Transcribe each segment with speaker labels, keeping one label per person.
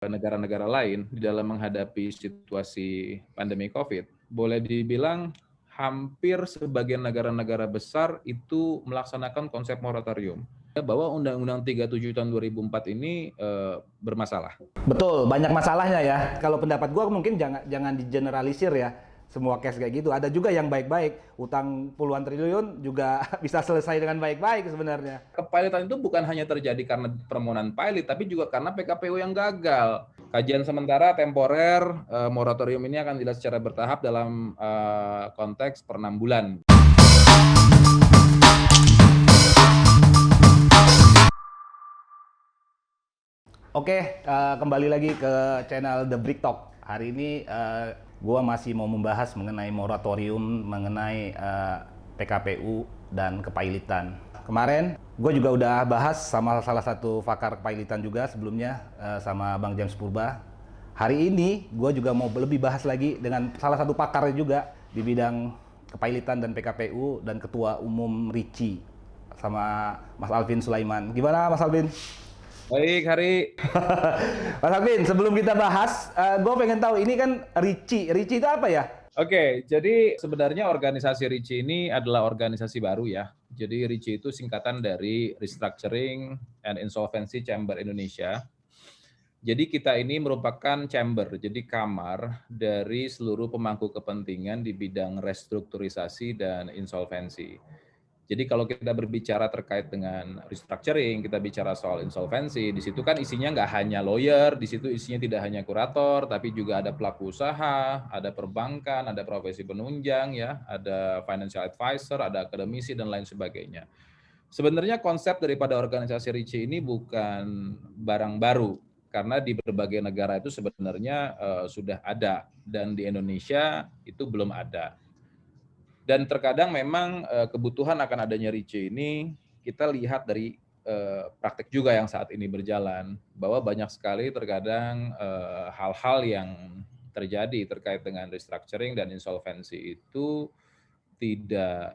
Speaker 1: negara-negara lain di dalam menghadapi situasi pandemi COVID, boleh dibilang hampir sebagian negara-negara besar itu melaksanakan konsep moratorium. Bahwa Undang-Undang 37 tahun 2004 ini bermasalah.
Speaker 2: Betul, banyak masalahnya ya. Kalau pendapat gue mungkin jangan digeneralisir ya. Semua case kayak gitu. Ada juga yang baik-baik. Utang puluhan triliun juga bisa selesai dengan baik-baik sebenarnya.
Speaker 1: Kepilotan itu bukan hanya terjadi karena permohonan pilot, tapi juga karena PKPU yang gagal. Kajian sementara temporer moratorium ini akan dilihat secara bertahap dalam konteks per 6 bulan.
Speaker 2: Oke, kembali lagi ke channel The Brick Talk. Hari ini gue masih mau membahas mengenai moratorium, mengenai PKPU dan kepailitan. Kemarin gue juga udah bahas sama salah satu pakar kepailitan juga sebelumnya sama Bang James Purba. Hari ini gue juga mau lebih bahas lagi dengan salah satu pakar juga di bidang kepailitan dan PKPU dan Ketua Umum RICI sama Mas Alvin Sulaiman. Gimana Mas Alvin?
Speaker 1: Baik, Hari.
Speaker 2: Mas Alvin, sebelum kita bahas, gue pengen tahu ini kan RICI. RICI itu apa ya?
Speaker 1: Oke, jadi sebenarnya organisasi RICI ini adalah organisasi baru ya. Jadi RICI itu singkatan dari Restructuring and Insolvency Chamber Indonesia. Jadi kita ini merupakan chamber, jadi kamar dari seluruh pemangku kepentingan di bidang restrukturisasi dan insolvensi. Jadi kalau kita berbicara terkait dengan restructuring, kita bicara soal insolvensi, di situ kan isinya nggak hanya lawyer, di situ isinya tidak hanya kurator, tapi juga ada pelaku usaha, ada perbankan, ada profesi penunjang, ya, ada financial advisor, ada akademisi, dan lain sebagainya. Sebenarnya konsep daripada organisasi RICI ini bukan barang baru, karena di berbagai negara itu sebenarnya sudah ada, dan di Indonesia itu belum ada. Dan terkadang memang kebutuhan akan adanya RICI ini kita lihat dari praktek juga yang saat ini berjalan, bahwa banyak sekali terkadang hal-hal yang terjadi terkait dengan restructuring dan insolvensi itu tidak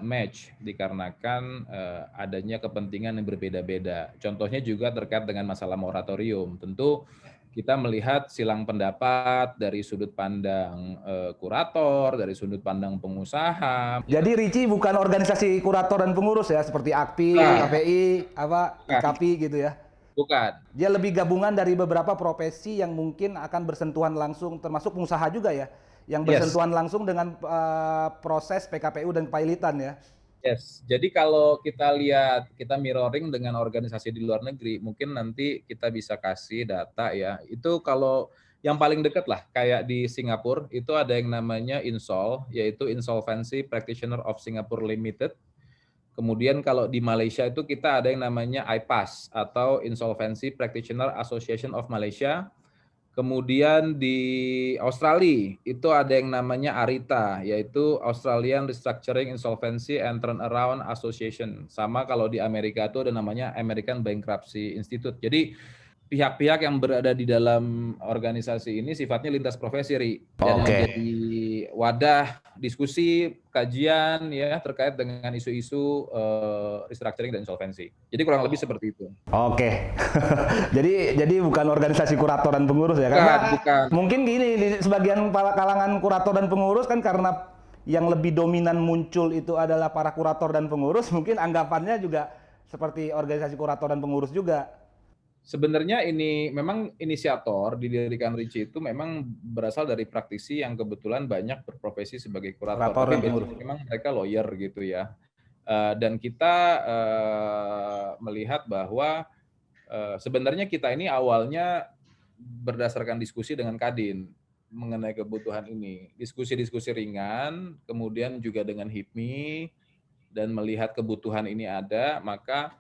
Speaker 1: match dikarenakan adanya kepentingan yang berbeda-beda. Contohnya juga terkait dengan masalah moratorium. Tentu kita melihat silang pendapat dari sudut pandang kurator, dari sudut pandang pengusaha.
Speaker 2: Jadi RICI bukan organisasi kurator dan pengurus ya, seperti AKPI,
Speaker 1: Bukan,
Speaker 2: KPI, IKAPI gitu ya.
Speaker 1: bukan.
Speaker 2: Dia lebih gabungan dari beberapa profesi yang mungkin akan bersentuhan langsung, termasuk pengusaha juga ya, yang
Speaker 1: Yes.
Speaker 2: bersentuhan langsung dengan proses PKPU dan kepailitan ya.
Speaker 1: Yes, jadi kalau kita lihat, kita mirroring dengan organisasi di luar negeri, mungkin nanti kita bisa kasih data ya. Itu kalau yang paling dekat lah, kayak di Singapura, itu ada yang namanya INSOL, yaitu Insolvency Practitioner of Singapore Limited. Kemudian kalau di Malaysia itu kita ada yang namanya IPAS, atau Insolvency Practitioner Association of Malaysia. Kemudian di Australia itu ada yang namanya ARITA, yaitu Australian Restructuring Insolvency and Turnaround Association. Sama kalau di Amerika itu ada namanya American Bankruptcy Institute. Jadi pihak-pihak yang berada di dalam organisasi ini sifatnya lintas profesi, Ri, dan menjadi wadah diskusi, kajian ya terkait dengan isu-isu restructuring dan insolvensi. Jadi kurang lebih seperti itu.
Speaker 2: Oke. jadi bukan organisasi kurator dan pengurus ya, karena
Speaker 1: Bukan.
Speaker 2: mungkin gini, di sebagian kalangan kurator dan pengurus kan karena yang lebih dominan muncul itu adalah para kurator dan pengurus, mungkin anggapannya juga seperti organisasi kurator dan pengurus juga.
Speaker 1: Sebenarnya ini memang inisiator didirikan RICI itu memang berasal dari praktisi yang kebetulan banyak berprofesi sebagai kurator, tapi memang mereka lawyer gitu ya. Dan kita melihat bahwa sebenarnya kita ini awalnya berdasarkan diskusi dengan Kadin mengenai kebutuhan ini. Diskusi-diskusi ringan, kemudian juga dengan HIPMI, dan melihat kebutuhan ini ada, maka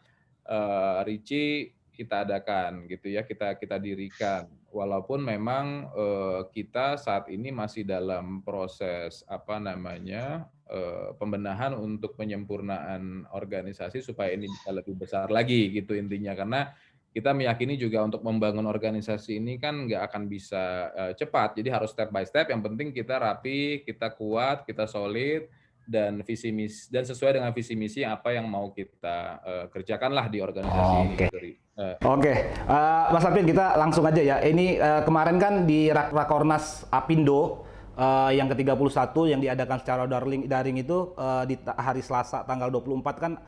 Speaker 1: RICI kita adakan gitu ya, kita dirikan. Walaupun memang kita saat ini masih dalam proses pembenahan untuk penyempurnaan organisasi supaya ini bisa lebih besar lagi gitu intinya, karena kita meyakini juga untuk membangun organisasi ini kan nggak akan bisa cepat, jadi harus step by step. Yang penting kita rapi, kita kuat, kita solid, dan visi misi dan sesuai dengan visi misi apa yang mau kita kerjakanlah di organisasi ini.
Speaker 2: Oke, Mas Alvin, kita langsung aja ya. Ini kemarin kan di Rakornas Apindo yang ke-31 yang diadakan secara daring itu di hari Selasa tanggal 24 kan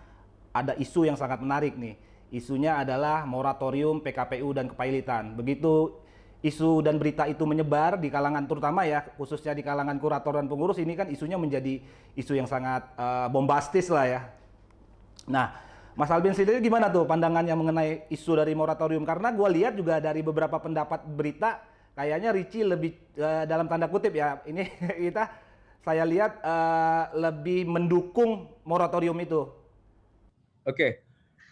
Speaker 2: ada isu yang sangat menarik nih. Isunya adalah moratorium PKPU dan kepailitan. Begitu isu dan berita itu menyebar di kalangan, terutama ya khususnya di kalangan kurator dan pengurus, ini kan isunya menjadi isu yang sangat bombastis lah ya. Nah, Mas Alvin sendiri gimana tuh pandangannya mengenai isu dari moratorium? Karena gue lihat juga dari beberapa pendapat berita, kayaknya Richie lebih dalam tanda kutip ya, ini saya lihat lebih mendukung moratorium itu.
Speaker 1: Oke.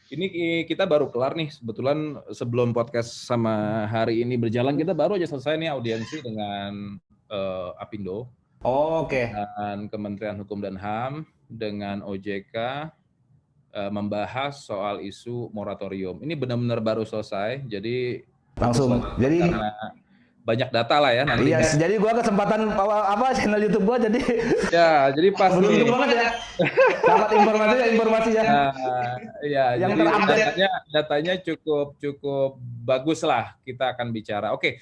Speaker 1: Ini kita baru kelar nih, kebetulan sebelum podcast sama hari ini berjalan, kita baru aja selesai nih audiensi dengan Apindo.
Speaker 2: Oke.
Speaker 1: Dan Kementerian Hukum dan HAM, dengan OJK, membahas soal isu moratorium. Ini benar-benar baru selesai, jadi
Speaker 2: langsung. Jadi
Speaker 1: karena banyak data lah ya nanti.
Speaker 2: Iya, jadi gua kesempatan channel YouTube gua jadi.
Speaker 1: Ya, jadi pas nih.
Speaker 2: banget ya. Dapat informasi ya.
Speaker 1: Iya, yang jadi datanya cukup bagus lah, kita akan bicara. Oke.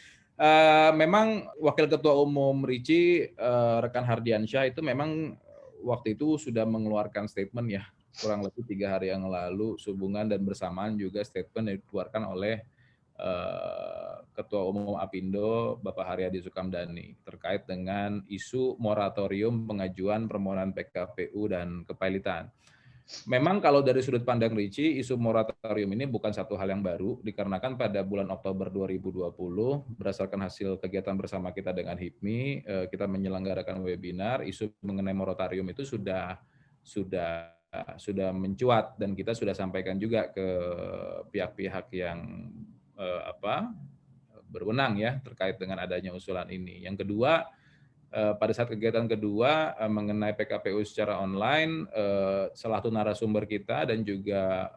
Speaker 1: Memang Wakil Ketua Umum Richie, Rekan Hardiansyah itu memang waktu itu sudah mengeluarkan statement ya, kurang lebih 3 hari yang lalu, sehubungan dan bersamaan juga statement yang dikeluarkan oleh Ketua Umum Apindo Bapak Haryadi Sukamdhani terkait dengan isu moratorium pengajuan permohonan PKPU dan kepailitan. Memang kalau dari sudut pandang Richie, isu moratorium ini bukan satu hal yang baru, dikarenakan pada bulan Oktober 2020 berdasarkan hasil kegiatan bersama kita dengan HIPMI, kita menyelenggarakan webinar, isu mengenai moratorium itu sudah mencuat dan kita sudah sampaikan juga ke pihak-pihak yang berwenang ya terkait dengan adanya usulan ini. Yang kedua, pada saat kegiatan kedua mengenai PKPU secara online, salah satu narasumber kita dan juga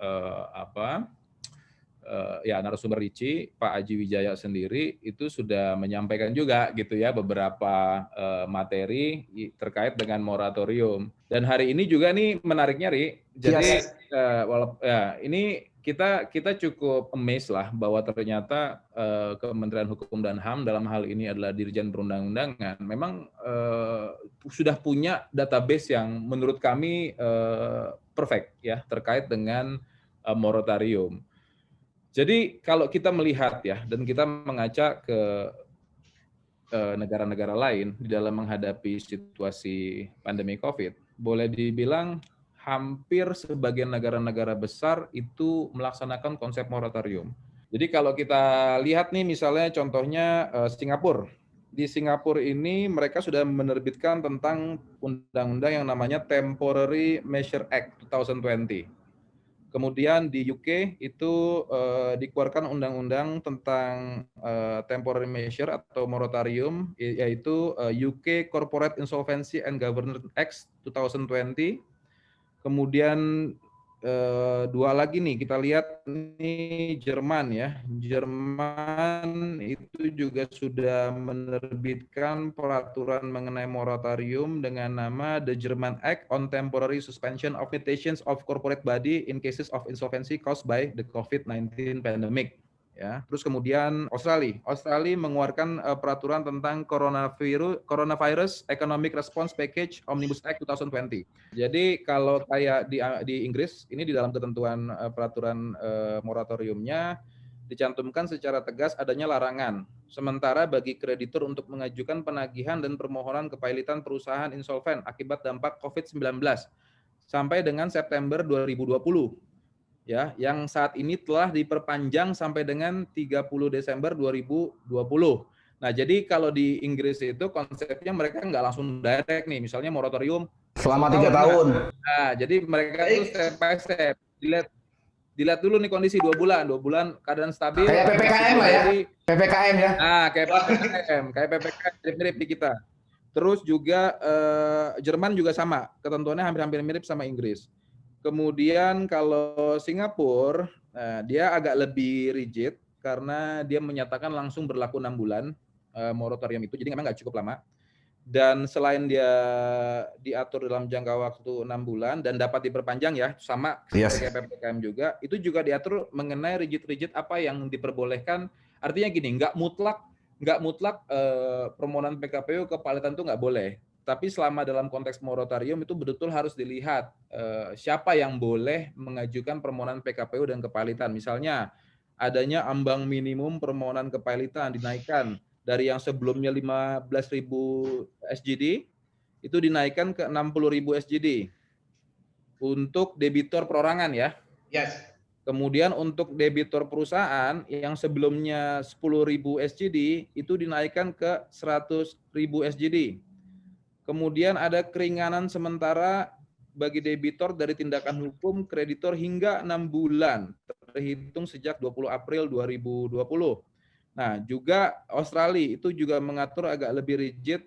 Speaker 1: narasumber Richie, Pak Aji Wijaya sendiri itu sudah menyampaikan juga gitu ya beberapa materi terkait dengan moratorium. Dan hari ini juga nih menariknya Ri, jadi ini kita cukup amazed lah bahwa ternyata Kementerian Hukum dan HAM dalam hal ini adalah Dirjen Perundang-undangan memang sudah punya database yang menurut kami perfect ya terkait dengan moratorium. Jadi kalau kita melihat ya dan kita mengaca ke negara-negara lain di dalam menghadapi situasi pandemi COVID, boleh dibilang hampir sebagian negara-negara besar itu melaksanakan konsep moratorium. Jadi kalau kita lihat nih misalnya contohnya Singapura. Di Singapura ini mereka sudah menerbitkan tentang undang-undang yang namanya Temporary Measure Act 2020. Kemudian di UK itu dikeluarkan undang-undang tentang temporary measure atau moratorium, yaitu UK Corporate Insolvency and Governance Act 2020. Kemudian dua lagi nih kita lihat nih Jerman ya. Jerman itu juga sudah menerbitkan peraturan mengenai moratorium dengan nama The German Act on Temporary Suspension of Limitations of Corporate Body in Cases of Insolvency Caused by the COVID-19 Pandemic. Ya, terus kemudian Australia mengeluarkan peraturan tentang Coronavirus Economic Response Package Omnibus Act 2020. Jadi kalau kayak di Inggris ini di dalam ketentuan peraturan moratoriumnya dicantumkan secara tegas adanya larangan sementara bagi kreditur untuk mengajukan penagihan dan permohonan kepailitan perusahaan insolven akibat dampak COVID-19 sampai dengan September 2020. Ya, yang saat ini telah diperpanjang sampai dengan 30 Desember 2020. Nah, jadi kalau di Inggris itu konsepnya mereka nggak langsung direct nih, misalnya moratorium
Speaker 2: selama 3 tahun.
Speaker 1: Nah, jadi mereka itu step by step. Dilihat dulu nih kondisi 2 bulan keadaan stabil.
Speaker 2: Kayak PPKM lah ya. PPKM ya.
Speaker 1: Nah, kayak PPKM mirip di kita. Terus juga Jerman juga sama, ketentuannya hampir mirip sama Inggris. Kemudian kalau Singapura, dia agak lebih rigid karena dia menyatakan langsung berlaku 6 bulan moratorium itu, jadi memang nggak cukup lama. Dan selain dia diatur dalam jangka waktu 6 bulan dan dapat diperpanjang ya, sama seperti kayak PPKM juga, itu juga diatur mengenai rigid-rigid apa yang diperbolehkan. Artinya gini, nggak mutlak permohonan PKPU ke Palitan itu nggak boleh. Tapi selama dalam konteks moratorium itu betul-betul harus dilihat siapa yang boleh mengajukan permohonan PKPU dan kepalitan. Misalnya adanya ambang minimum permohonan kepalitan dinaikkan dari yang sebelumnya 15.000 SGD itu dinaikkan ke 60.000 SGD untuk debitor perorangan ya.
Speaker 3: Yes.
Speaker 1: Kemudian untuk debitor perusahaan yang sebelumnya 10.000 SGD itu dinaikkan ke 100.000 SGD. Kemudian ada keringanan sementara bagi debitor dari tindakan hukum kreditor hingga 6 bulan terhitung sejak 20 April 2020. Nah, juga Australia itu juga mengatur agak lebih rigid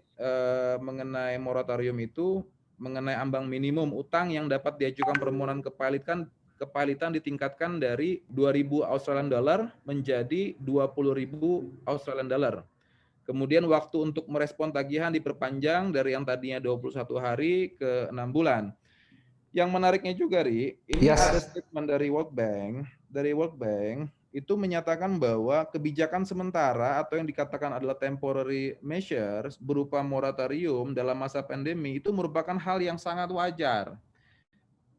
Speaker 1: mengenai moratorium itu, mengenai ambang minimum utang yang dapat diajukan permohonan kepalitan ditingkatkan dari 2.000 Australian dollar menjadi 20.000 Australian dollar. Kemudian waktu untuk merespon tagihan diperpanjang dari yang tadinya 21 hari ke 6 bulan. Yang menariknya juga, Ri, ini ada statement dari World Bank. Dari World Bank itu menyatakan bahwa kebijakan sementara atau yang dikatakan adalah temporary measures berupa moratorium dalam masa pandemi itu merupakan hal yang sangat wajar.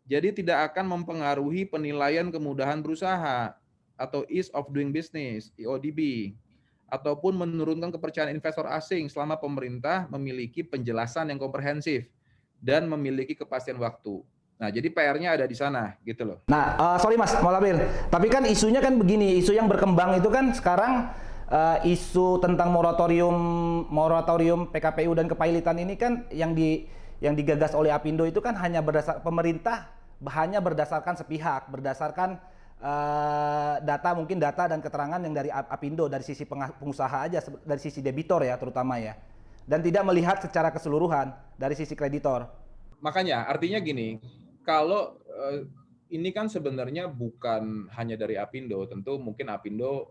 Speaker 1: Jadi tidak akan mempengaruhi penilaian kemudahan berusaha atau ease of doing business, EODB, ataupun menurunkan kepercayaan investor asing selama pemerintah memiliki penjelasan yang komprehensif dan memiliki kepastian waktu. Nah, jadi PR-nya ada di sana, gitu loh.
Speaker 2: Nah, sorry Mas, Maulabil. Tapi kan isunya kan begini, isu yang berkembang itu kan sekarang isu tentang moratorium PKPU dan kepailitan ini kan yang digagas oleh Apindo itu kan hanya pemerintah hanya berdasarkan sepihak, berdasarkan data dan keterangan yang dari Apindo, dari sisi pengusaha aja, dari sisi debitor ya terutama ya, dan tidak melihat secara keseluruhan dari sisi kreditor.
Speaker 1: Makanya artinya gini, kalau ini kan sebenarnya bukan hanya dari Apindo, tentu mungkin Apindo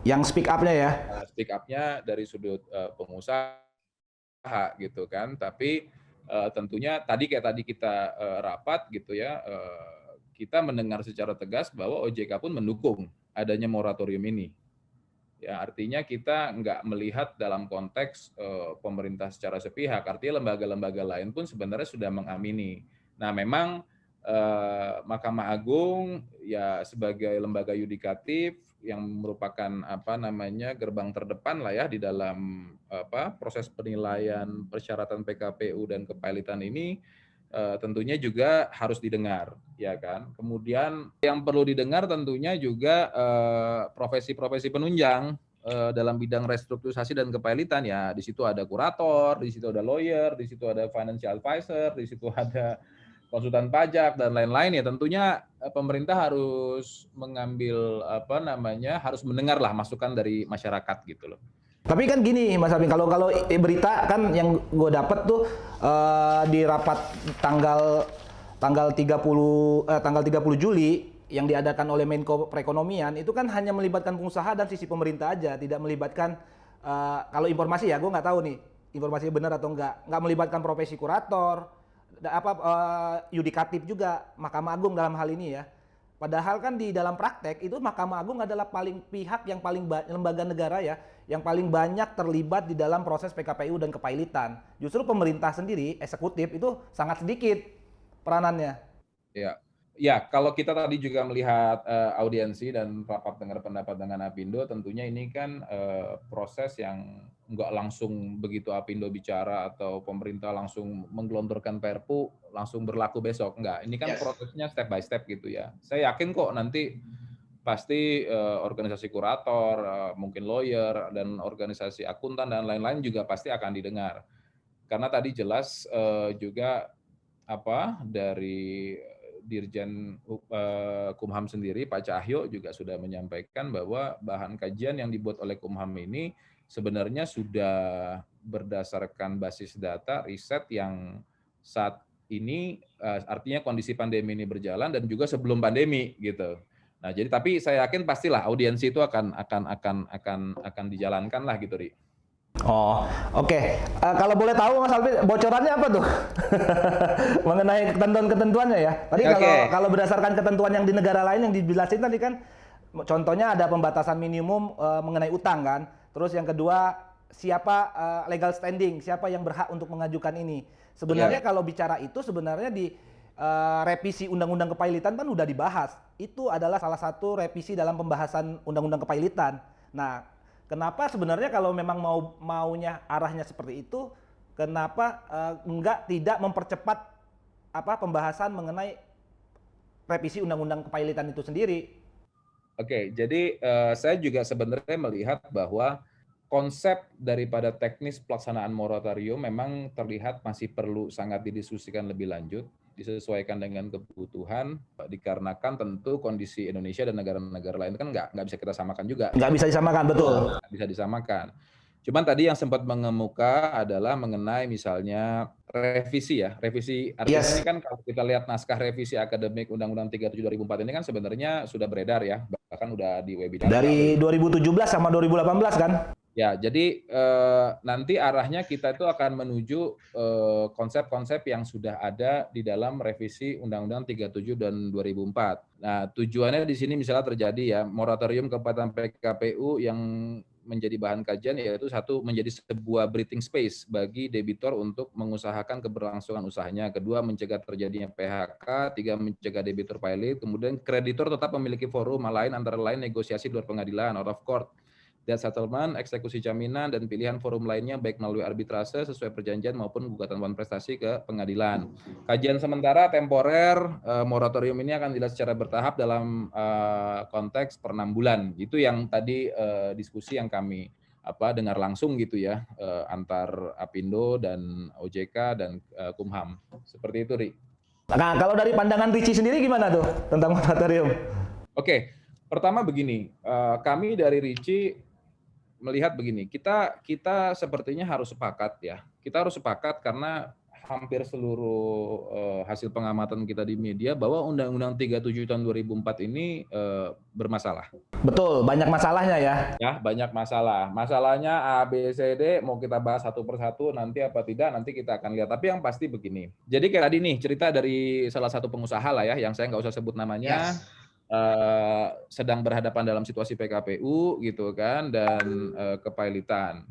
Speaker 2: yang speak up-nya ya.
Speaker 1: Speak up-nya dari sudut pengusaha gitu kan, tapi tentunya tadi kita rapat gitu ya, kita mendengar secara tegas bahwa OJK pun mendukung adanya moratorium ini. Ya, artinya kita nggak melihat dalam konteks pemerintah secara sepihak, artinya lembaga-lembaga lain pun sebenarnya sudah mengamini. Nah, memang Mahkamah Agung ya sebagai lembaga yudikatif yang merupakan gerbang terdepan lah ya di dalam proses penilaian persyaratan PKPU dan kepailitan ini tentunya juga harus didengar, ya kan. Kemudian yang perlu didengar tentunya juga profesi-profesi penunjang dalam bidang restrukturisasi dan kepailitan ya. Di situ ada kurator, di situ ada lawyer, di situ ada financial advisor, di situ ada konsultan pajak dan lain-lain ya. Tentunya pemerintah harus mengambil harus mendengarlah masukan dari masyarakat gitu loh.
Speaker 2: Tapi kan gini Mas Apin, kalau berita kan yang gue dapat tuh di rapat tanggal 30 Juli yang diadakan oleh Menko Perekonomian itu kan hanya melibatkan pengusaha dan sisi pemerintah aja, tidak melibatkan kalau informasi ya gue nggak tahu nih informasinya benar atau nggak melibatkan profesi kurator, yudikatif juga, Mahkamah Agung dalam hal ini ya. Padahal kan di dalam praktek itu Mahkamah Agung adalah pihak yang paling lembaga negara ya, yang paling banyak terlibat di dalam proses PKPU dan kepailitan. Justru pemerintah sendiri, eksekutif itu sangat sedikit peranannya.
Speaker 1: Ya, kalau kita tadi juga melihat audiensi dan rapat dengar pendapat dengan Apindo, tentunya ini kan proses yang nggak langsung begitu Apindo bicara atau pemerintah langsung menggelontorkan Perpu langsung berlaku besok. Enggak, ini kan prosesnya step by step gitu ya. Saya yakin kok nanti pasti organisasi kurator, mungkin lawyer, dan organisasi akuntan dan lain-lain juga pasti akan didengar. Karena tadi jelas juga dari Dirjen Kumham sendiri, Pak Cahyo juga sudah menyampaikan bahwa bahan kajian yang dibuat oleh Kumham ini sebenarnya sudah berdasarkan basis data riset yang saat ini artinya kondisi pandemi ini berjalan dan juga sebelum pandemi gitu. Nah, jadi tapi saya yakin pastilah audiensi itu akan dijalankan lah gitu, Ri.
Speaker 2: Oh, oke. Kalau boleh tahu Mas Alvin, bocorannya apa tuh? Mengenai ketentuan-ketentuannya ya. Tadi kalau berdasarkan ketentuan yang di negara lain yang dijelasin tadi kan, contohnya ada pembatasan minimum mengenai utang kan. Terus yang kedua, siapa legal standing, siapa yang berhak untuk mengajukan ini. Sebenarnya kalau bicara itu sebenarnya di revisi Undang-Undang Kepailitan kan udah dibahas. Itu adalah salah satu revisi dalam pembahasan Undang-Undang Kepailitan. Nah, kenapa sebenarnya kalau memang maunya arahnya seperti itu, kenapa tidak mempercepat pembahasan mengenai revisi Undang-Undang Kepailitan itu sendiri?
Speaker 1: Oke, jadi saya juga sebenarnya melihat bahwa konsep daripada teknis pelaksanaan moratorium memang terlihat masih perlu sangat didiskusikan lebih lanjut, disesuaikan dengan kebutuhan, dikarenakan tentu kondisi Indonesia dan negara-negara lain kan nggak bisa kita samakan juga.
Speaker 2: Nggak bisa disamakan, betul.
Speaker 1: Nggak bisa disamakan. Cuman tadi yang sempat mengemuka adalah mengenai misalnya revisi ya. Revisi artinya ini kan kalau kita lihat naskah revisi akademik Undang-Undang 37 2004 ini kan sebenarnya sudah beredar ya, bahkan udah di webinar.
Speaker 2: Dari 2017 sama 2018 kan?
Speaker 1: Ya, jadi nanti arahnya kita itu akan menuju konsep-konsep yang sudah ada di dalam revisi Undang-Undang 37 dan 2004. Nah, tujuannya di sini misalnya terjadi ya, moratorium kepada PKPU yang menjadi bahan kajian yaitu satu, menjadi sebuah breathing space bagi debitor untuk mengusahakan keberlangsungan usahanya. Kedua, mencegah terjadinya PHK. Tiga, mencegah debitor pilot. Kemudian kreditor tetap memiliki forum lain antara lain negosiasi di luar pengadilan, out of court, debt settlement, eksekusi jaminan, dan pilihan forum lainnya baik melalui arbitrase sesuai perjanjian maupun gugatan wan prestasi ke pengadilan. Kajian sementara temporer moratorium ini akan dilihat secara bertahap dalam konteks per 6 bulan. Itu yang tadi diskusi yang kami dengar langsung gitu ya antar Apindo dan OJK dan Kumham. Seperti itu, Ri.
Speaker 2: Nah, kalau dari pandangan Richie sendiri gimana tuh tentang moratorium?
Speaker 1: Oke, pertama begini, kami dari Richie melihat begini, kita sepertinya harus sepakat ya. Kita harus sepakat karena hampir seluruh hasil pengamatan kita di media bahwa Undang-Undang 37 tahun 2004 ini bermasalah.
Speaker 2: Betul, banyak masalahnya ya.
Speaker 1: Ya, banyak masalah. Masalahnya A, B, C, D, mau kita bahas satu persatu nanti apa tidak, nanti kita akan lihat. Tapi yang pasti begini, jadi kayak tadi nih cerita dari salah satu pengusaha lah ya, yang saya nggak usah sebut namanya, sedang berhadapan dalam situasi PKPU gitu kan, dan kepailitan,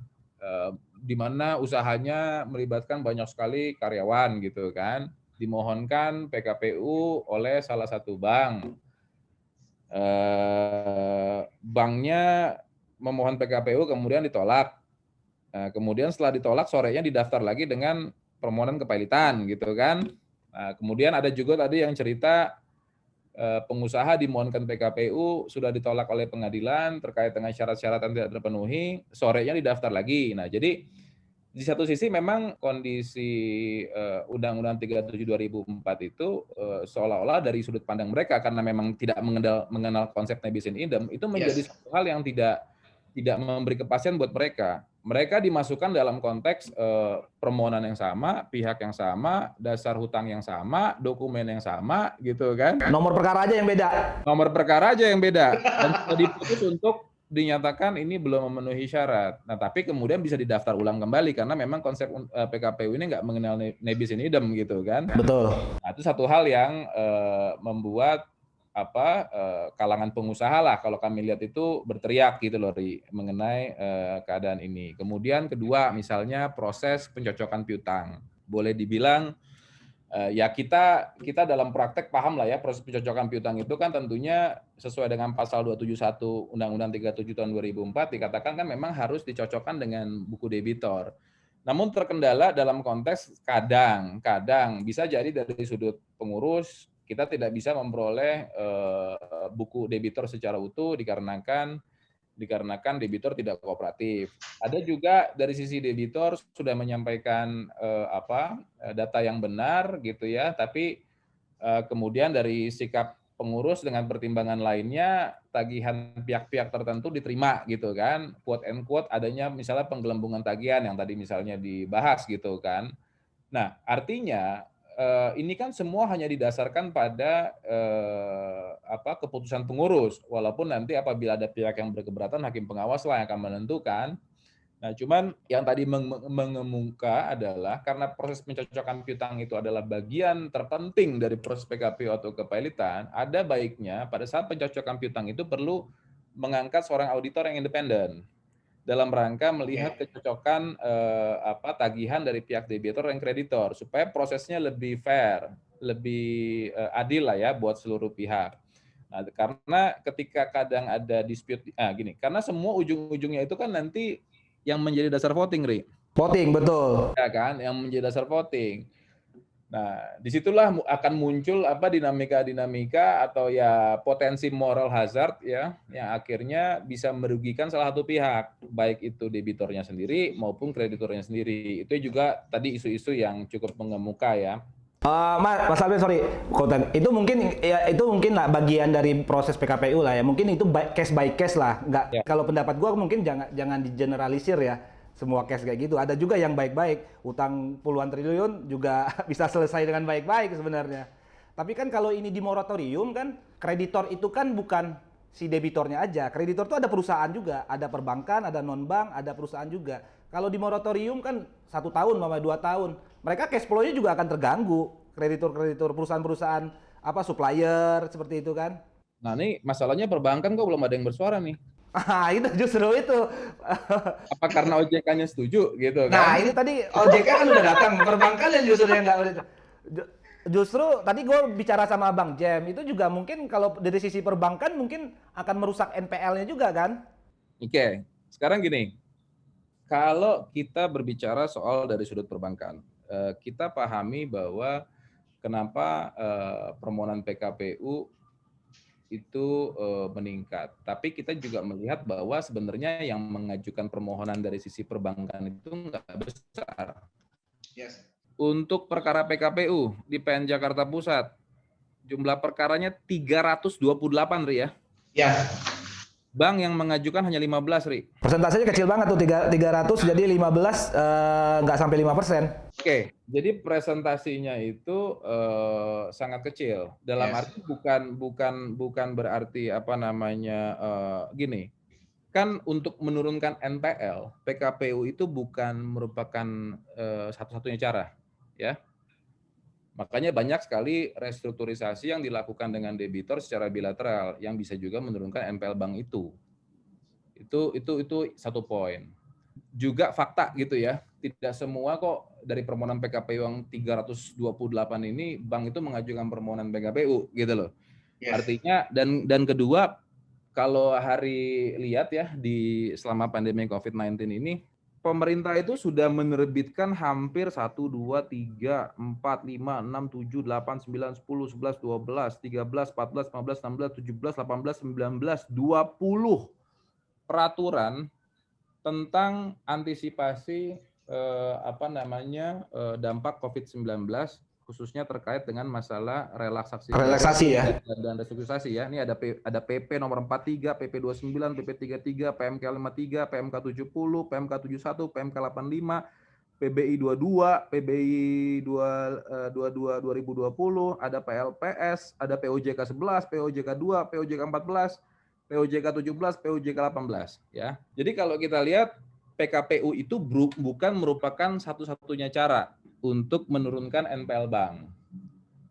Speaker 1: di mana usahanya melibatkan banyak sekali karyawan gitu kan, dimohonkan PKPU oleh salah satu bank. Banknya memohon PKPU kemudian ditolak. Kemudian setelah ditolak sorenya didaftar lagi dengan permohonan kepailitan gitu kan. Nah, kemudian ada juga tadi yang cerita pengusaha dimohonkan PKPU sudah ditolak oleh pengadilan terkait dengan syarat-syarat yang tidak terpenuhi, sorenya didaftar lagi. Nah, jadi di satu sisi memang kondisi Undang-Undang 37 2004 itu seolah-olah dari sudut pandang mereka karena memang tidak mengenal konsep nebis in idem, itu menjadi satu hal yang tidak memberi kepastian buat mereka. Mereka dimasukkan dalam konteks permohonan yang sama, pihak yang sama, dasar hutang yang sama, dokumen yang sama, gitu kan.
Speaker 2: Nomor perkara aja yang beda.
Speaker 1: Nomor perkara aja yang beda. Dan sudah diputus untuk dinyatakan ini belum memenuhi syarat. Nah, tapi kemudian bisa didaftar ulang kembali karena memang konsep PKPU ini nggak mengenal nebis in idem gitu kan.
Speaker 2: Betul.
Speaker 1: Nah, itu satu hal yang membuat kalangan pengusaha lah kalau kami lihat itu berteriak gitu loh mengenai keadaan ini. Kemudian kedua misalnya proses pencocokan piutang. Boleh dibilang ya kita dalam praktek paham lah ya proses pencocokan piutang itu kan tentunya sesuai dengan pasal 271 Undang-Undang 37 tahun 2004 dikatakan kan memang harus dicocokkan dengan buku debitor. Namun terkendala dalam konteks kadang bisa jadi dari sudut pengurus kita tidak bisa memperoleh buku debitor secara utuh dikarenakan debitor tidak kooperatif. Ada juga dari sisi debitor sudah menyampaikan data yang benar gitu ya, tapi kemudian dari sikap pengurus dengan pertimbangan lainnya tagihan pihak-pihak tertentu diterima gitu kan, quote and quote adanya misalnya penggelembungan tagihan yang tadi misalnya dibahas gitu kan. Nah, artinya ini kan semua hanya didasarkan pada keputusan pengurus, walaupun nanti apabila ada pihak yang berkeberatan, hakim pengawas lah yang akan menentukan. Nah, cuman yang tadi mengemuka adalah karena proses pencocokan piutang itu adalah bagian terpenting dari proses PKPU atau kepailitan, ada baiknya pada saat pencocokan piutang itu perlu mengangkat seorang auditor yang independen dalam rangka melihat kecocokan tagihan dari pihak debitur dan kreditor supaya prosesnya lebih fair, lebih adil lah ya buat seluruh pihak. Nah, karena ketika kadang ada dispute, karena semua ujung-ujungnya itu kan nanti yang menjadi dasar voting, Ri.
Speaker 2: Voting, betul.
Speaker 1: Ya kan, yang menjadi dasar voting. Nah, disitulah akan muncul dinamika-dinamika atau ya potensi moral hazard ya, yang akhirnya bisa merugikan salah satu pihak, baik itu debitornya sendiri maupun kreditornya sendiri. Itu juga tadi isu-isu yang cukup mengemuka ya.
Speaker 2: Mas Alvin, sorry, itu mungkin lah bagian dari proses PKPU lah ya. Mungkin itu case by case lah. Nggak,
Speaker 1: Ya.
Speaker 2: kalau pendapat gua mungkin jangan digeneralisir ya. Semua case kayak gitu. Ada juga yang baik-baik, utang puluhan triliun juga bisa selesai dengan baik-baik sebenarnya. Tapi kan kalau ini di moratorium kan, kreditor itu kan bukan si debitornya aja. Kreditor itu ada perusahaan juga, ada perbankan, ada non-bank, ada perusahaan juga. Kalau di moratorium kan 1 tahun, 2 tahun, mereka cash flow-nya juga akan terganggu. Kreditur-kreditur, perusahaan-perusahaan supplier seperti itu kan.
Speaker 1: Nah, ini masalahnya perbankan kok belum ada yang bersuara nih.
Speaker 2: Itu justru itu.
Speaker 1: Apa karena OJK-nya setuju gitu kan?
Speaker 2: Nah, ini tadi OJK kan udah datang, perbankan yang justru yang nggak. Justru tadi gue bicara sama Bang Jem, itu juga mungkin kalau dari sisi perbankan mungkin akan merusak NPL-nya juga kan?
Speaker 1: Oke, sekarang gini, kalau kita berbicara soal dari sudut perbankan, kita pahami bahwa kenapa permohonan PKPU itu meningkat. Tapi kita juga melihat bahwa sebenarnya yang mengajukan permohonan dari sisi perbankan itu nggak besar.
Speaker 3: Yes.
Speaker 1: Untuk perkara PKPU di PN Jakarta Pusat, jumlah perkaranya 328, Ri ya.
Speaker 3: Ya.
Speaker 1: Bank yang mengajukan hanya 15, Ri.
Speaker 2: Persentasenya kecil banget tuh, 300 jadi 15 nggak sampai 5%.
Speaker 1: Oke, jadi presentasinya itu sangat kecil. Dalam arti bukan berarti gini. Kan untuk menurunkan NPL, PKPU itu bukan merupakan satu-satunya cara, ya. Makanya banyak sekali restrukturisasi yang dilakukan dengan debitor secara bilateral yang bisa juga menurunkan NPL bank itu. Itu satu poin. Juga fakta gitu ya, tidak semua kok dari permohonan PKPU yang 328 ini bank itu mengajukan permohonan PKPU gitu loh. Yes. Artinya dan kedua, kalau hari lihat ya di selama pandemi COVID-19 ini, pemerintah itu sudah menerbitkan hampir 1, 2, 3, 4, 5, 6, 7, 8, 9, 10, 11, 12, 13, 14, 15, 16, 17, 18, 19, 20 peraturan tentang antisipasi dampak COVID-19 khususnya terkait dengan masalah relaksasi
Speaker 2: ya
Speaker 1: dan restrukturisasi ya. Ini ada PP nomor 43, PP 29, PP 33, PMK 53, PMK 70, PMK 71, PMK 85, PBI 22, PBI 22 2020, ada PLPS, ada POJK 11, POJK 2, POJK 14, POJK 17, POJK 18 ya. Jadi kalau kita lihat PKPU itu bukan merupakan satu-satunya cara untuk menurunkan NPL bank.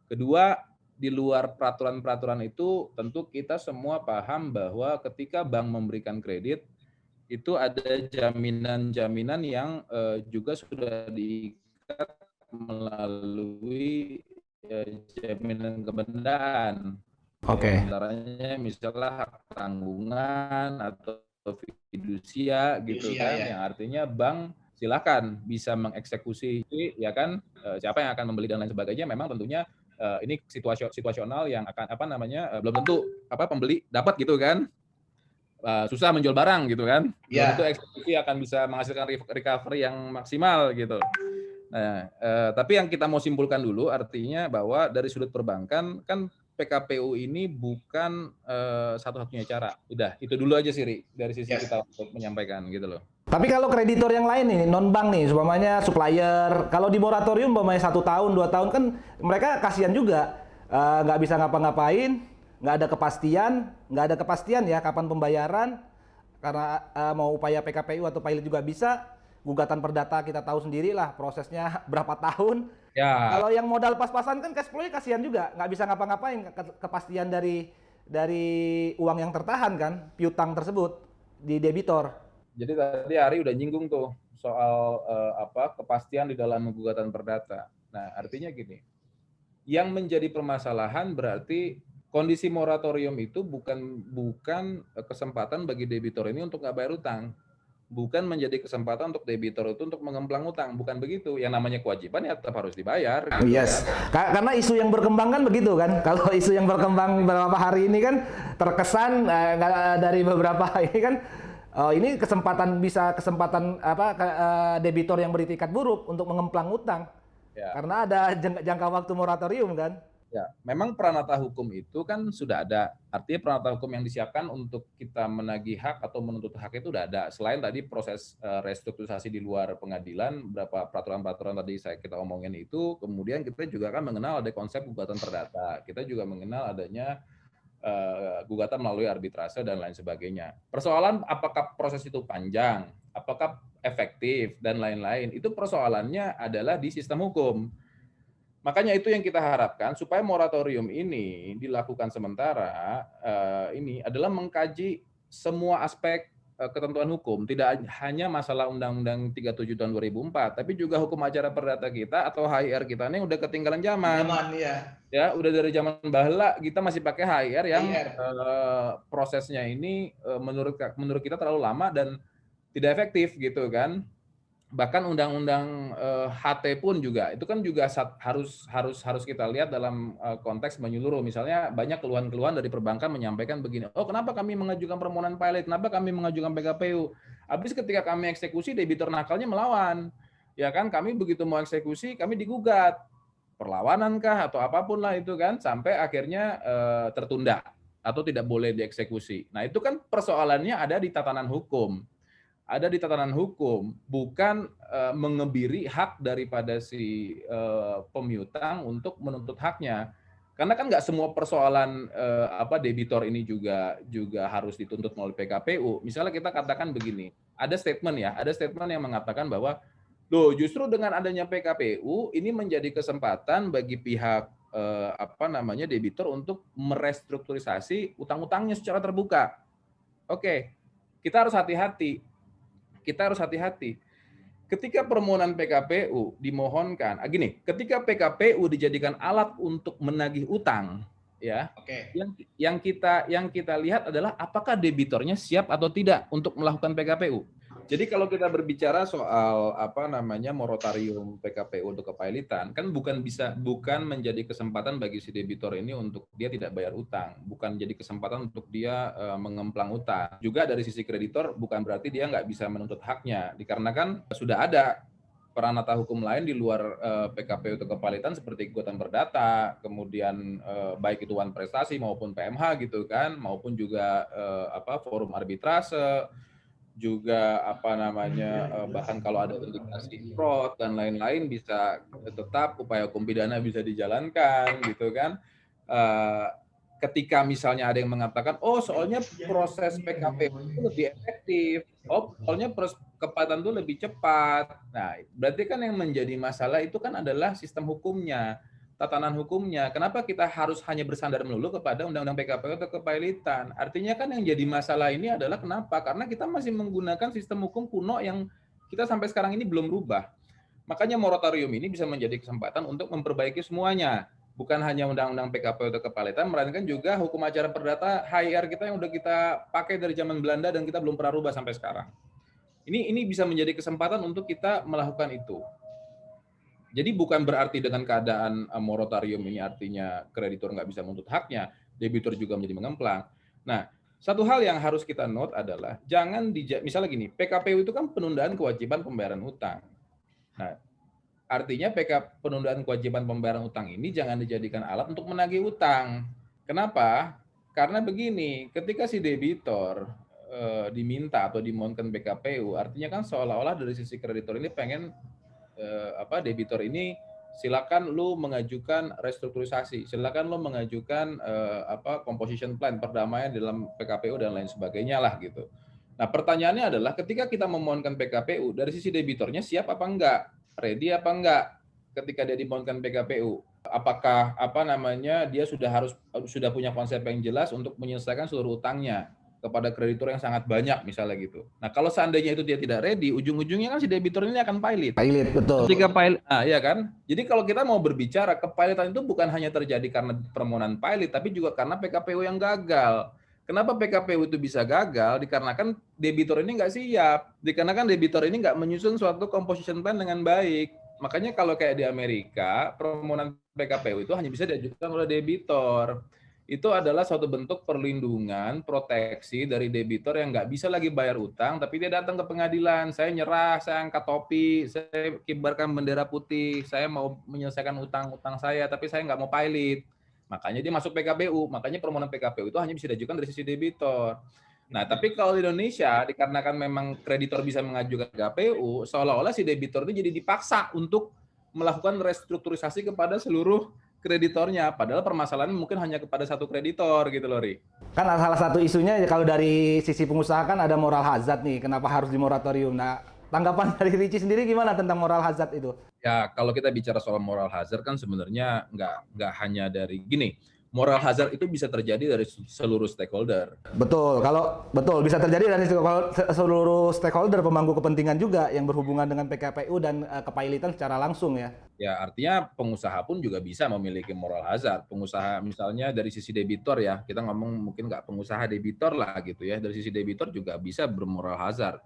Speaker 1: Kedua, di luar peraturan-peraturan itu tentu kita semua paham bahwa ketika bank memberikan kredit itu ada jaminan-jaminan yang juga sudah diikat melalui jaminan kebendaan.
Speaker 2: Oke.
Speaker 1: Antaranya misalnya hak tanggungan atau fidusia gitu kan, yang artinya bank silakan bisa mengeksekusi ya kan, siapa yang akan membeli dan lain sebagainya. Memang tentunya ini situasional yang akan belum tentu pembeli dapat gitu kan, susah menjual barang gitu kan, belum tentu eksekusi akan bisa menghasilkan recovery yang maksimal gitu. Nah, tapi yang kita mau simpulkan dulu artinya bahwa dari sudut perbankan kan PKPU ini bukan satu-satunya cara. Udah, itu dulu aja sih, Ri, dari sisi kita untuk menyampaikan gitu loh.
Speaker 2: Tapi kalau kreditor yang lain nih, non-bank nih, umpamanya supplier, kalau di moratorium umpamanya 1 tahun, 2 tahun kan mereka kasihan juga, nggak bisa ngapa-ngapain, nggak ada kepastian ya kapan pembayaran. karena mau upaya PKPU atau pilot juga bisa. Gugatan perdata kita tahu sendirilah prosesnya berapa tahun.
Speaker 1: Ya,
Speaker 2: Kalau yang modal pas-pasan kan cash flow-nya kasihan juga, nggak bisa ngapa-ngapain, kepastian dari uang yang tertahan kan, piutang tersebut di debitor.
Speaker 1: jadi tadi Ari udah nyinggung tuh soal kepastian di dalam gugatan perdata. Nah, artinya gini, yang menjadi permasalahan berarti kondisi moratorium itu bukan kesempatan bagi debitor ini untuk nggak bayar utang, bukan menjadi kesempatan untuk debitor itu untuk mengemplang utang, bukan begitu. Yang namanya kewajiban ya tetap harus dibayar. Gitu
Speaker 2: Yes,
Speaker 1: kan.
Speaker 2: karena isu yang berkembang kan begitu kan. Kalau isu yang berkembang beberapa hari ini kan terkesan dari beberapa ini kan, ini kesempatan debitor yang beritikat buruk untuk mengemplang utang.
Speaker 1: Ya.
Speaker 2: Karena ada jangka waktu moratorium kan.
Speaker 1: Ya, memang pranata hukum itu kan sudah ada. Artinya pranata hukum yang disiapkan untuk kita menagih hak atau menuntut hak itu sudah ada. Selain tadi proses restrukturisasi di luar pengadilan, beberapa peraturan-peraturan tadi kita omongin itu, kemudian kita juga kan mengenal ada konsep gugatan perdata. Kita juga mengenal adanya gugatan melalui arbitrase dan lain sebagainya. Persoalan apakah proses itu panjang, apakah efektif dan lain-lain, itu persoalannya adalah di sistem hukum. Makanya itu yang kita harapkan supaya moratorium ini dilakukan sementara ini adalah mengkaji semua aspek ketentuan hukum, tidak hanya masalah Undang-Undang 37 tahun 2004, tapi juga hukum acara perdata kita atau HIR kita ini udah ketinggalan zaman.
Speaker 3: Ya.
Speaker 1: Ya, udah dari zaman bahla kita masih pakai HIR yang prosesnya ini menurut kita terlalu lama dan tidak efektif gitu kan. Bahkan undang-undang HT pun juga itu kan juga harus kita lihat dalam konteks menyeluruh. Misalnya banyak keluhan-keluhan dari perbankan menyampaikan begini, oh kenapa kami mengajukan permohonan pilot, kenapa kami mengajukan PKPU, habis ketika kami eksekusi debitur nakalnya melawan, ya kan, kami begitu mau eksekusi kami digugat, perlawanan kah atau apapun lah itu kan, sampai akhirnya tertunda atau tidak boleh dieksekusi. Nah itu kan persoalannya ada di tatanan hukum. Ada di tatanan hukum, bukan mengebiri hak daripada si pemiutang untuk menuntut haknya. Karena kan nggak semua persoalan debitor ini juga harus dituntut melalui PKPU. Misalnya kita katakan begini, ada statement yang mengatakan bahwa loh justru dengan adanya PKPU ini menjadi kesempatan bagi pihak debitor untuk merestrukturisasi utang-utangnya secara terbuka. Oke, kita harus hati-hati. Ketika permohonan PKPU dimohonkan, ketika PKPU dijadikan alat untuk menagih utang, ya, yang kita lihat adalah apakah debitornya siap atau tidak untuk melakukan PKPU. Jadi kalau kita berbicara soal moratorium PKPU untuk kepailitan, kan bukan menjadi kesempatan bagi si debitor ini untuk dia tidak bayar utang, bukan jadi kesempatan untuk dia mengemplang utang. Juga dari sisi kreditor bukan berarti dia nggak bisa menuntut haknya, dikarenakan sudah ada pranata hukum lain di luar PKPU untuk kepailitan seperti gugatan perdata, kemudian baik itu wan prestasi maupun PMH gitu kan, maupun juga forum arbitrase, juga bahkan kalau ada indikasi fraud dan lain-lain bisa tetap upaya hukum pidana bisa dijalankan gitu kan. Ketika misalnya ada yang mengatakan soalnya proses PKPU itu lebih efektif, soalnya proses kepailitan itu lebih cepat. Nah, berarti kan yang menjadi masalah itu kan adalah sistem hukumnya, tatanan hukumnya. Kenapa kita harus hanya bersandar melulu kepada Undang-Undang PKPU atau kepailitan? Artinya kan yang jadi masalah ini adalah kenapa? Karena kita masih menggunakan sistem hukum kuno yang kita sampai sekarang ini belum rubah. Makanya moratorium ini bisa menjadi kesempatan untuk memperbaiki semuanya. Bukan hanya Undang-Undang PKPU atau kepailitan, melainkan juga hukum acara perdata HIR kita yang udah kita pakai dari zaman Belanda dan kita belum pernah rubah sampai sekarang. Ini bisa menjadi kesempatan untuk kita melakukan itu. Jadi bukan berarti dengan keadaan moratorium ini artinya kreditor nggak bisa menuntut haknya, debitur juga menjadi mengemplang. Nah, satu hal yang harus kita note adalah misalnya gini, PKPU itu kan penundaan kewajiban pembayaran utang. Nah, artinya penundaan kewajiban pembayaran utang ini jangan dijadikan alat untuk menagih utang. Kenapa? Karena begini, ketika si debitor diminta atau dimohonkan PKPU, artinya kan seolah-olah dari sisi kreditor ini pengen debitor ini silakan lu mengajukan restrukturisasi, silakan lu mengajukan composition plan, perdamaian dalam PKPU dan lain sebagainya lah gitu. Nah, pertanyaannya adalah ketika kita memohonkan PKPU, dari sisi debitornya siap apa enggak? Ready apa enggak ketika dia dimohonkan PKPU? Apakah dia sudah punya konsep yang jelas untuk menyelesaikan seluruh utangnya kepada kreditur yang sangat banyak misalnya gitu. Nah, kalau seandainya itu dia tidak ready, ujung-ujungnya kan si debitor ini akan pilot.
Speaker 2: Pilot, betul.
Speaker 1: Ketika pilot, ya kan? Jadi kalau kita mau berbicara, kepilotan itu bukan hanya terjadi karena permohonan pilot, tapi juga karena PKPU yang gagal. Kenapa PKPU itu bisa gagal? Dikarenakan debitor ini nggak siap. Dikarenakan debitor ini nggak menyusun suatu composition plan dengan baik. Makanya kalau kayak di Amerika, permohonan PKPU itu hanya bisa diajukan oleh debitor. Itu adalah suatu bentuk perlindungan, proteksi dari debitor yang nggak bisa lagi bayar utang, tapi dia datang ke pengadilan, saya nyerah, saya angkat topi, saya kibarkan bendera putih, saya mau menyelesaikan utang-utang saya, tapi saya nggak mau pilot. Makanya dia masuk PKPU, makanya permohonan PKPU itu hanya bisa diajukan dari sisi debitor. Nah, tapi kalau di Indonesia, dikarenakan memang kreditor bisa mengajukan PKPU, seolah-olah si debitor itu jadi dipaksa untuk melakukan restrukturisasi kepada seluruh kreditornya, padahal permasalahan mungkin hanya kepada satu kreditor gitu loh, Ri.
Speaker 2: Kan salah satu isunya kalau dari sisi pengusaha kan ada moral hazard nih, kenapa harus di moratorium. Nah, tanggapan dari Richie sendiri gimana tentang moral hazard itu?
Speaker 1: Ya, kalau kita bicara soal moral hazard kan sebenarnya nggak hanya dari gini. Moral hazard itu bisa terjadi dari seluruh stakeholder.
Speaker 2: Betul, kalau betul bisa terjadi dari seluruh stakeholder pemangku kepentingan juga yang berhubungan dengan PKPU dan kepailitan secara langsung ya.
Speaker 1: Ya, artinya pengusaha pun juga bisa memiliki moral hazard. Pengusaha misalnya dari sisi debitor ya, kita ngomong mungkin nggak pengusaha debitor lah gitu ya. Dari sisi debitor juga bisa bermoral hazard.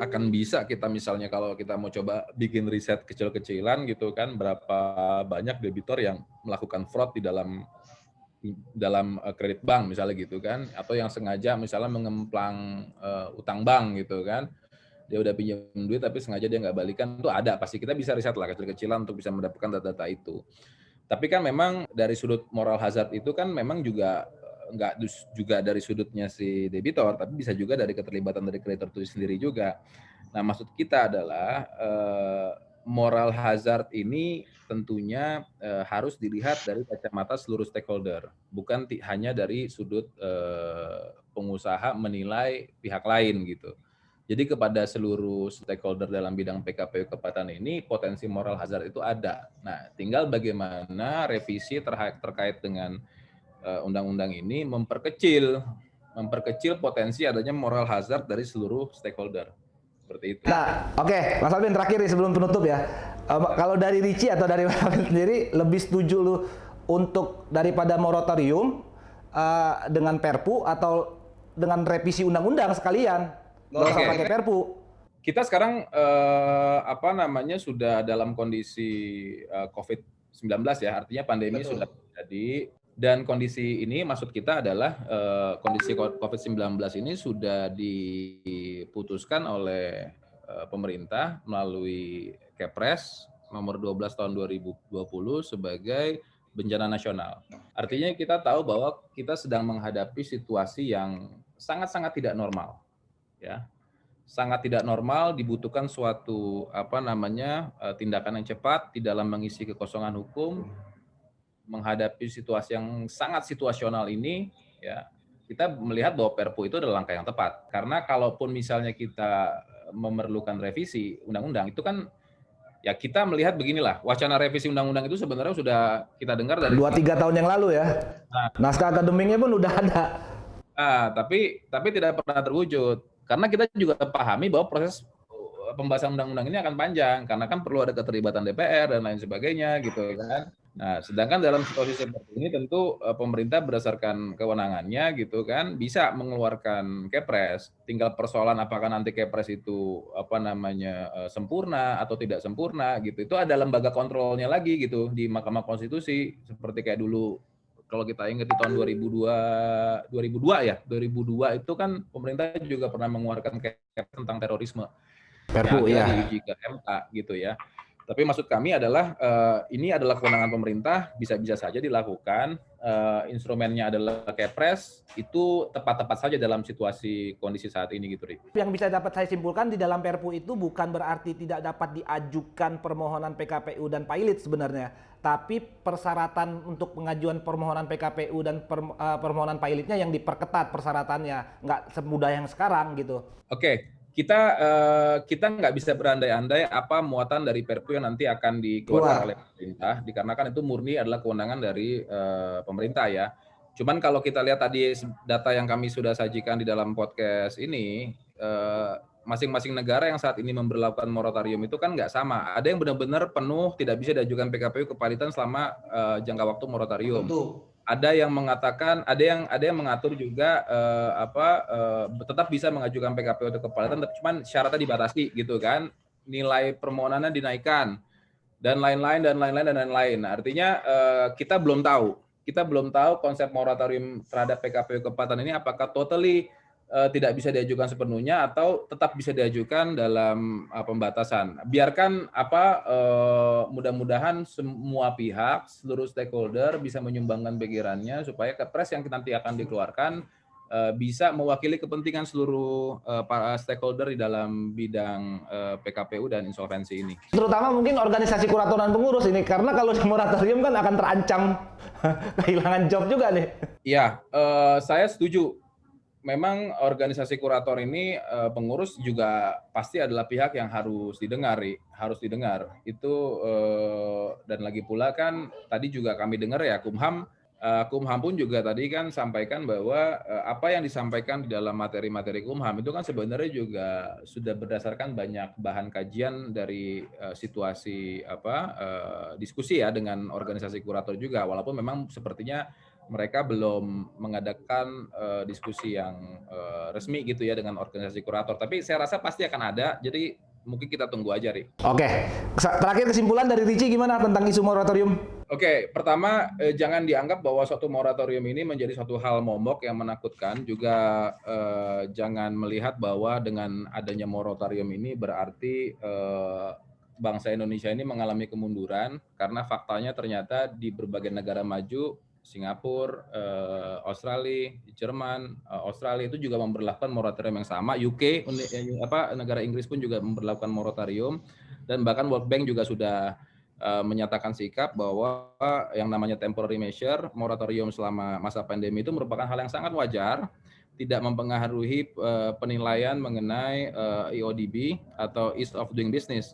Speaker 1: Akan bisa kita misalnya kalau kita mau coba bikin riset kecil-kecilan gitu kan, berapa banyak debitor yang melakukan fraud di dalam kredit bank misalnya gitu kan, atau yang sengaja misalnya mengemplang utang bank gitu kan, dia udah pinjam duit tapi sengaja dia nggak balikan, itu ada, pasti kita bisa riset lah kecil-kecilan untuk bisa mendapatkan data-data itu. Tapi kan memang dari sudut moral hazard itu kan memang juga nggak juga dari sudutnya si debitor, tapi bisa juga dari keterlibatan dari kreditor itu sendiri juga. Nah, maksud kita adalah moral hazard ini tentunya harus dilihat dari kacamata seluruh stakeholder, bukan hanya dari sudut pengusaha menilai pihak lain gitu. Jadi kepada seluruh stakeholder dalam bidang PKPU Kepatan ini potensi moral hazard itu ada. Nah, tinggal bagaimana revisi terkait dengan undang-undang ini memperkecil potensi adanya moral hazard dari seluruh stakeholder. Seperti itu.
Speaker 2: Nah, oke, Mas Alvin terakhir nih sebelum penutup ya. Kalau dari Richie atau dari Mas Alvin sendiri lebih setuju lu untuk daripada moratorium dengan Perpu atau dengan revisi undang-undang sekalian? Nggak usah pakai Perpu.
Speaker 1: Kita sekarang sudah dalam kondisi COVID-19 ya, artinya pandemi sudah terjadi. Dan kondisi ini maksud kita adalah kondisi COVID-19 ini sudah diputuskan oleh pemerintah melalui Kepres nomor 12 tahun 2020 sebagai bencana nasional. Artinya kita tahu bahwa kita sedang menghadapi situasi yang sangat-sangat tidak normal. Ya. Sangat tidak normal, dibutuhkan suatu tindakan yang cepat di dalam mengisi kekosongan hukum. Menghadapi situasi yang sangat situasional ini, ya kita melihat bahwa Perpu itu adalah langkah yang tepat. Karena kalaupun misalnya kita memerlukan revisi undang-undang, itu kan ya kita melihat beginilah, wacana revisi undang-undang itu sebenarnya sudah kita dengar dari
Speaker 2: 2-3 tahun yang lalu ya. Naskah akademiknya pun udah ada.
Speaker 1: Tapi tidak pernah terwujud. Karena kita juga pahami bahwa proses pembahasan undang-undang ini akan panjang, karena kan perlu ada keterlibatan DPR dan lain sebagainya gitu kan. Nah, sedangkan dalam situasi seperti ini tentu pemerintah berdasarkan kewenangannya gitu kan bisa mengeluarkan Kepres. Tinggal persoalan apakah nanti Kepres itu sempurna atau tidak sempurna gitu. Itu ada lembaga kontrolnya lagi gitu di Mahkamah Konstitusi seperti kayak dulu kalau kita ingat di tahun 2002 itu kan pemerintah juga pernah mengeluarkan Kepres tentang terorisme.
Speaker 2: Perpu ya.
Speaker 1: Diuji ke MK gitu ya. Tapi maksud kami adalah ini adalah kewenangan pemerintah, bisa-bisa saja dilakukan. Instrumennya adalah Kepres, itu tepat-tepat saja dalam situasi kondisi saat ini gitu, Ri.
Speaker 2: Yang bisa dapat saya simpulkan di dalam Perpu itu bukan berarti tidak dapat diajukan permohonan PKPU dan PAILIT sebenarnya, tapi persyaratan untuk pengajuan permohonan PKPU dan permohonan PAILIT-nya yang diperketat persyaratannya, nggak semudah yang sekarang gitu.
Speaker 1: Oke. Kita nggak bisa berandai-andai apa muatan dari Perpu yang nanti akan dikeluarkan oleh pemerintah, dikarenakan itu murni adalah kewenangan dari pemerintah ya. Cuman kalau kita lihat tadi data yang kami sudah sajikan di dalam podcast ini, masing-masing negara yang saat ini memberlakukan moratorium itu kan nggak sama. Ada yang benar-benar penuh tidak bisa diajukan PKPU kepalitan selama jangka waktu moratorium.
Speaker 3: Tentu.
Speaker 1: Ada yang mengatakan, ada yang mengatur juga tetap bisa mengajukan PKPU untuk kepalitan, tapi cuman syaratnya dibatasi gitu kan, nilai permohonannya dinaikkan dan lain-lain. Nah, artinya kita belum tahu konsep moratorium terhadap PKPU kepalitan ini apakah totally tidak bisa diajukan sepenuhnya atau tetap bisa diajukan dalam pembatasan. Biarkan mudah-mudahan semua pihak, seluruh stakeholder bisa menyumbangkan pikirannya supaya Kepres yang nanti akan dikeluarkan bisa mewakili kepentingan seluruh para stakeholder di dalam bidang PKPU dan insolvensi ini.
Speaker 2: Terutama mungkin organisasi kurator dan pengurus ini, karena kalau moratorium kan akan terancam kehilangan job juga nih.
Speaker 1: Iya, saya setuju. Memang organisasi kurator ini pengurus juga pasti adalah pihak yang harus didengar. Itu dan lagi pula kan tadi juga kami dengar ya Kumham pun juga tadi kan sampaikan bahwa apa yang disampaikan di dalam materi-materi Kumham itu kan sebenarnya juga sudah berdasarkan banyak bahan kajian dari situasi diskusi ya dengan organisasi kurator juga, walaupun memang sepertinya mereka belum mengadakan diskusi yang resmi gitu ya dengan organisasi kurator. Tapi saya rasa pasti akan ada, jadi mungkin kita tunggu aja, Ri.
Speaker 2: Oke, terakhir kesimpulan dari Richie gimana tentang isu moratorium?
Speaker 1: Oke, pertama jangan dianggap bahwa suatu moratorium ini menjadi suatu hal momok yang menakutkan. Juga jangan melihat bahwa dengan adanya moratorium ini berarti bangsa Indonesia ini mengalami kemunduran, karena faktanya ternyata di berbagai negara maju, Singapura, Australia, Jerman, Australia itu juga memberlakukan moratorium yang sama. UK, negara Inggris pun juga memberlakukan moratorium, dan bahkan World Bank juga sudah menyatakan sikap bahwa yang namanya temporary measure, moratorium selama masa pandemi itu merupakan hal yang sangat wajar, tidak mempengaruhi penilaian mengenai EODB atau ease of doing business.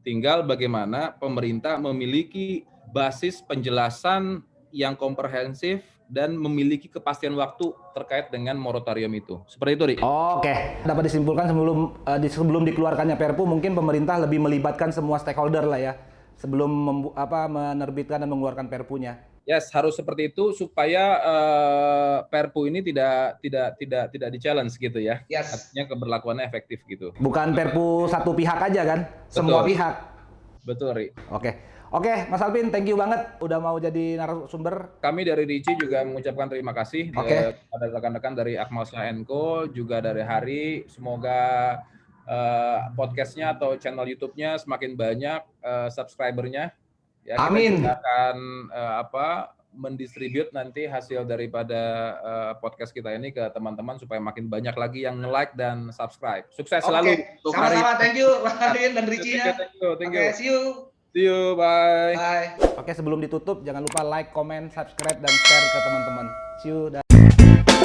Speaker 1: Tinggal bagaimana pemerintah memiliki basis penjelasan yang komprehensif dan memiliki kepastian waktu terkait dengan moratorium itu. Seperti itu, Ri.
Speaker 2: Oke, dapat disimpulkan sebelum dikeluarkannya Perpu, mungkin pemerintah lebih melibatkan semua stakeholder lah ya, sebelum menerbitkan dan mengeluarkan Perpunya.
Speaker 1: Yes, harus seperti itu supaya Perpu ini tidak di-challenge gitu ya.
Speaker 3: Yes.
Speaker 1: Artinya keberlakuannya efektif gitu.
Speaker 2: Bukan Perpu satu pihak aja kan, semua pihak.
Speaker 1: Betul, Ri.
Speaker 2: Oke, Mas Alvin, thank you banget udah mau jadi narasumber.
Speaker 1: Kami dari Richie juga mengucapkan terima kasih kepada rekan-rekan dari Akmal Shah & Co, juga dari Hari. Semoga podcastnya atau channel YouTube-nya semakin banyak subscribernya. Ya,
Speaker 2: Amin.
Speaker 1: Kita akan mendistribute nanti hasil daripada podcast kita ini ke teman-teman supaya makin banyak lagi yang like dan subscribe. Sukses selalu.
Speaker 3: Sama-sama, thank you Mas Alvin dan Richie ya.
Speaker 1: Thank you.
Speaker 3: See you.
Speaker 1: See you, bye.
Speaker 3: Bye.
Speaker 2: Oke, sebelum ditutup jangan lupa like, comment, subscribe dan share ke teman-teman. See you.